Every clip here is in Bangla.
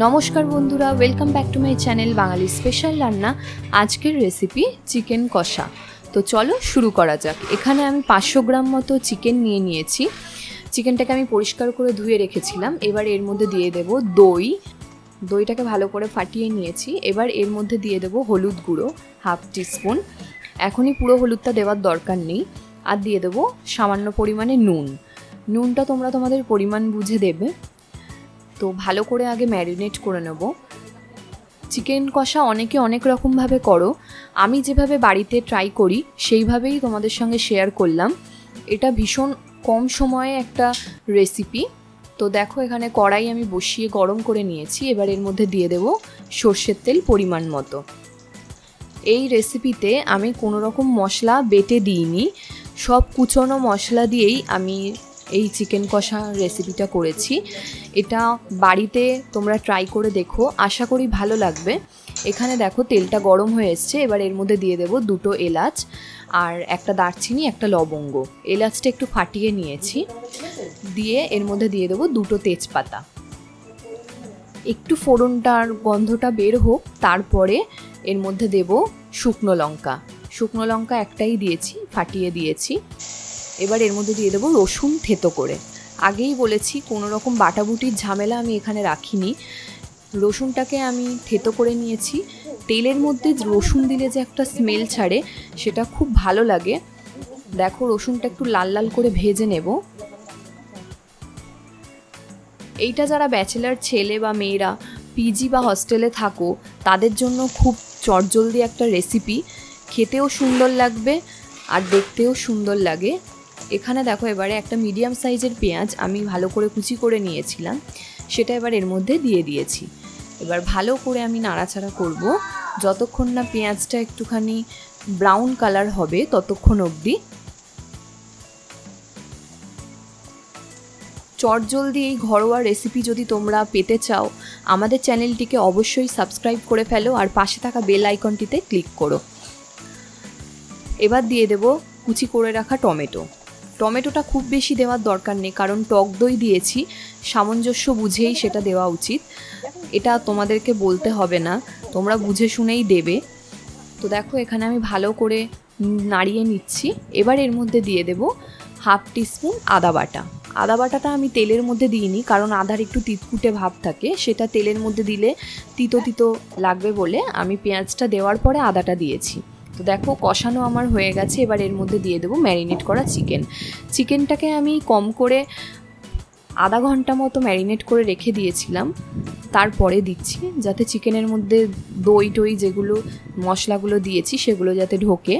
নমস্কার বন্ধুরা, welcome back to my channel Bangali special রান্না। আজকের রেসিপি চিকেন কষা। তো চলো শুরু করা যাক। এখানে আমি 500 গ্রাম মতো চিকেন নিয়ে নিয়েছি। চিকেনটাকে আমি পরিষ্কার করে ধুয়ে রেখেছিলাম। এবার এর মধ্যে দিয়ে দেব দইটাকে ভালো করে ফাটিয়ে নিয়েছি। এবার এর মধ্যে দিয়ে দেব হলুদ গুঁড়ো হাফ টিস্পুন। এখনই পুরো হলুদটা দেওয়ার দরকার নেই। আর দিয়ে দেবো সামান্য পরিমাণে নুনটা তোমরা তোমাদের পরিমাণ বুঝে দেবে। তো ভালো করে আগে ম্যারিনেট করে নেব। চিকেন কষা অনেকে অনেক রকমভাবে করো, আমি যেভাবে বাড়িতে ট্রাই করি সেইভাবেই তোমাদের সঙ্গে শেয়ার করলাম। এটা ভীষণ কম সময়ে একটা রেসিপি। তো দেখো এখানে কড়াই আমি বসিয়ে গরম করে নিয়েছি। এবার এর মধ্যে দিয়ে দেব সর্ষের তেল পরিমাণ মতো। এই রেসিপিতে আমি কোনো রকম মশলা বেটে দিইনি, সব কুচনো মশলা দিয়েই আমি এই চিকেন কষা রেসিপিটা করেছি। এটা বাড়িতে তোমরা ট্রাই করে দেখো, আশা করি ভালো লাগবে। এখানে দেখো তেলটা গরম হয়ে এসছে। এবার এর মধ্যে দিয়ে দেবো 2টো এলাচ আর একটা দারচিনি, একটা লবঙ্গ। এলাচটা একটু ফাটিয়ে নিয়েছি, দিয়ে এর মধ্যে দিয়ে দেবো 2টো তেজপাতা। একটু ফোড়নটার গন্ধটা বের হোক, তারপরে এর মধ্যে দেব শুকনো লঙ্কা একটাই দিয়েছি, ফাটিয়ে দিয়েছি। এবার এর মধ্যে দিয়ে দেবো রসুন থেতো করে। আগেই বলেছি কোনো রকম বাটাবুটির ঝামেলা আমি এখানে রাখিনি। রসুনটাকে আমি থেতো করে নিয়েছি। তেলের মধ্যে রসুন দিলে যে একটা স্মেল ছাড়ে, সেটা খুব ভালো লাগে। দেখো রসুনটা একটু লাল লাল করে ভেজে নেব। এইটা যারা ব্যাচেলার ছেলে বা মেয়েরা পিজি বা হস্টেলে থাকো, তাদের জন্য খুব চটজলদি একটা রেসিপি। খেতেও সুন্দর লাগবে আর দেখতেও সুন্দর লাগে। এখানে দেখো এবারে একটা মিডিয়াম সাইজের পেঁয়াজ আমি ভালো করে কুচি করে নিয়েছিলাম, সেটা এবার এর মধ্যে দিয়ে দিয়েছি। এবার ভালো করে আমি নাড়াচাড়া করব যতক্ষণ না পেঁয়াজটা একটুখানি ব্রাউন কালার হবে, ততক্ষণ অবধি। চটজলদি এই ঘরোয়া রেসিপি যদি তোমরা পেতে চাও, আমাদের চ্যানেলটিকে অবশ্যই সাবস্ক্রাইব করে ফেলো আর পাশে থাকা বেল আইকনটিতে ক্লিক করো। এবার দিয়ে দেব কুচি করে রাখা টমেটোটা খুব বেশি দেওয়ার দরকার নেই, কারণ টক দই দিয়েছি, সামঞ্জস্য বুঝেই সেটা দেওয়া উচিত। এটা তোমাদেরকে বলতে হবে না, তোমরা বুঝে শুনেই দেবে। তো দেখো এখানে আমি ভালো করে নাড়িয়ে নিচ্ছি। এবার এর মধ্যে দিয়ে দেব হাফ টিস্পুন আদা বাটাটা আমি তেলের মধ্যে দিইনি, কারণ আদার একটু তিতকুটে ভাব থাকে, সেটা তেলের মধ্যে দিলে তিতো লাগবে বলে আমি পেঁয়াজটা দেওয়ার পরে আদাটা দিয়েছি। তো দেখো কষানো আমার হয়ে গেছে। এবার এর মধ্যে দিয়ে দেবো ম্যারিনেট করা চিকেনটাকে আমি কম করে আধা ঘন্টা মতো ম্যারিনেট করে রেখে দিয়েছিলাম। তারপরে দিচ্ছি, যাতে চিকেনের মধ্যে দই যেগুলো মশলাগুলো দিয়েছি সেগুলো যাতে ঢোকে।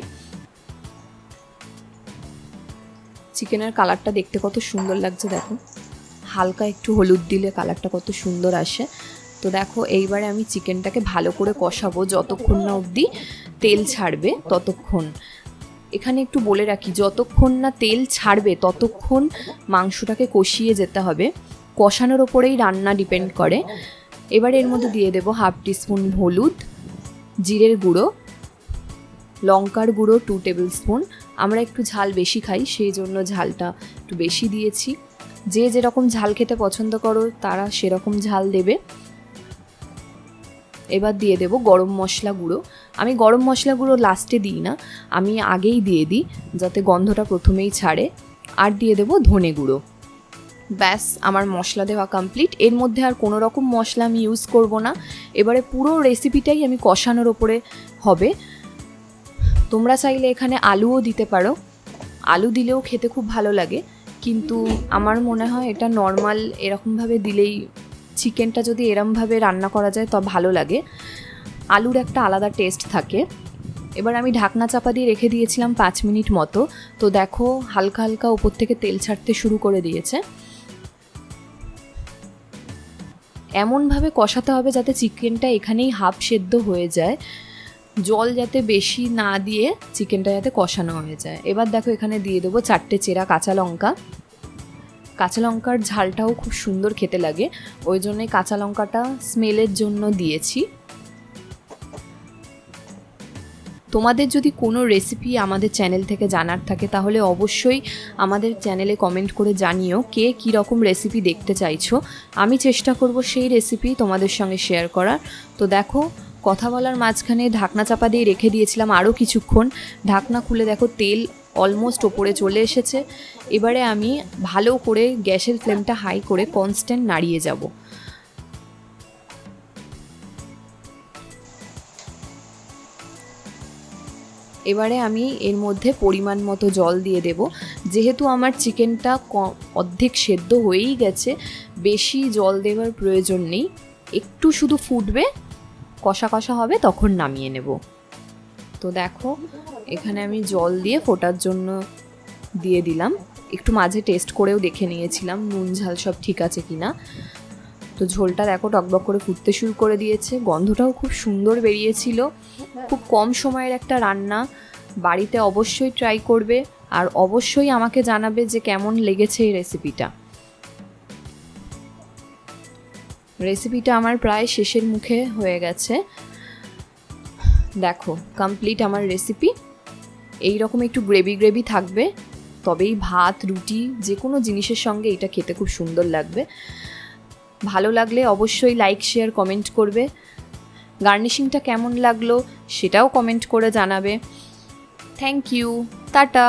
চিকেনের কালারটা দেখতে কত সুন্দর লাগছে দেখো, হালকা একটু হলুদ দিলে কালারটা কত সুন্দর আসে। তো দেখো এইবারে আমি চিকেনটাকে ভালো করে কষাবো যতক্ষণ না অবধি তেল ছাড়বে ততক্ষণ। এখানে একটু বলে রাখি, যতক্ষণ না তেল ছাড়বে ততক্ষণ মাংসটাকে কষিয়ে যেতে হবে। কষানোর ওপরেই রান্না ডিপেন্ড করে। এবার এর মধ্যে দিয়ে দেবো হাফ টিস্পুন হলুদ, জিরের গুঁড়ো, লঙ্কার গুঁড়ো 2 টেবিল স্পুন। আমরা একটু ঝাল বেশি খাই, সেই জন্য ঝালটা একটু বেশি দিয়েছি। যে যেরকম ঝাল খেতে পছন্দ করো তারা সেরকম ঝাল দেবে। এবার দিয়ে দেবো গরম মশলা গুঁড়ো। আমি গরম মশলা গুঁড়ো লাস্টে দিই না, আমি আগেই দিয়ে দিই যাতে গন্ধটা প্রথমেই ছাড়ে। আর দিয়ে দেবো ধনে গুঁড়ো। ব্যাস আমার মশলা দেওয়া কমপ্লিট। এর মধ্যে আর কোনো রকম মশলা আমি ইউজ করব না। এবারে পুরো রেসিপিটাই আমি কষানোর ওপরে হবে। তোমরা চাইলে এখানে আলুও দিতে পারো, আলু দিলেও খেতে খুব ভালো লাগে, কিন্তু আমার মনে হয় এটা নর্মাল এরকমভাবে দিলেই, চিকেনটা যদি এরমভাবে রান্না করা যায় তো ভালো লাগে। আলুর একটা আলাদা টেস্ট থাকে। এবার আমি ঢাকনা চাপা দিয়ে রেখে দিয়েছিলাম 5 মিনিট মতো। তো দেখো হালকা হালকা ওপর থেকে তেল ছাড়তে শুরু করে দিয়েছে। এমনভাবে কষাতে হবে যাতে চিকেনটা এখানেই হাফ সেদ্ধ হয়ে যায়, জল যাতে বেশি না দিয়ে চিকেনটা যাতে কষানো হয়ে যায়। এবার দেখো এখানে দিয়ে দেবো 4টে চেরা কাঁচা লঙ্কার ঝালটাও খুব সুন্দর খেতে লাগে, ওই জন্যই কাঁচা লঙ্কাটা স্মেলের জন্য দিয়েছি। তোমাদের যদি কোনো রেসিপি আমাদের চ্যানেল থেকে জানার থাকে তাহলে অবশ্যই আমাদের চ্যানেলে কমেন্ট করে জানিও কে কী রকম রেসিপি দেখতে চাইছো। আমি চেষ্টা করব সেই রেসিপি তোমাদের সঙ্গে শেয়ার করার। তো দেখো, কথা বলার মাঝখানে ঢাকনা চাপা দিয়ে রেখে দিয়েছিলাম আরও কিছুক্ষণ। ঢাকনা খুলে দেখো তেল অলমোস্ট ওপরে চলে এসেছে। এবারে আমি ভালো করে গ্যাসের ফ্লেমটা হাই করে কনস্ট্যান্ট নাড়িয়ে যাব। এবারে আমি এর মধ্যে পরিমাণ মতো জল দিয়ে দেব। যেহেতু আমার চিকেনটা অর্ধেক সেদ্ধ হয়েই গেছে, বেশি জল দেওয়ার প্রয়োজন নেই। একটু শুধু ফুটবে, কষা কষা হবে, তখন নামিয়ে নেব। তো দেখো, এখানে আমি জল দিয়ে ফোটার জন্য দিয়ে দিলাম। একটু মাঝে টেস্ট করেও দেখে নিয়েছিলাম নুন ঝাল সব ঠিক আছে কিনা। তো ঝোলটা দেখো টকবক করে ফুটতে শুরু করে দিয়েছে, গন্ধটাও খুব সুন্দর বেরিয়েছিল। খুব কম সময়ের একটা রান্না, বাড়িতে অবশ্যই ট্রাই করবে আর অবশ্যই আমাকে জানাবে যে কেমন লেগেছে এই রেসিপিটা। রেসিপিটা আমার প্রায় শেষের মুখে হয়ে গেছে। দেখো কমপ্লিট আমার রেসিপি। এই রকম একটু গ্রেভি গ্রেভি থাকবে, তবেই ভাত রুটি যে কোনো জিনিসের সঙ্গে এটা খেতে খুব সুন্দর লাগবে। ভালো লাগলে অবশ্যই লাইক শেয়ার কমেন্ট করবে। গার্নিশিংটা কেমন লাগলো সেটাও কমেন্ট করে জানাবে। Thank you, tata.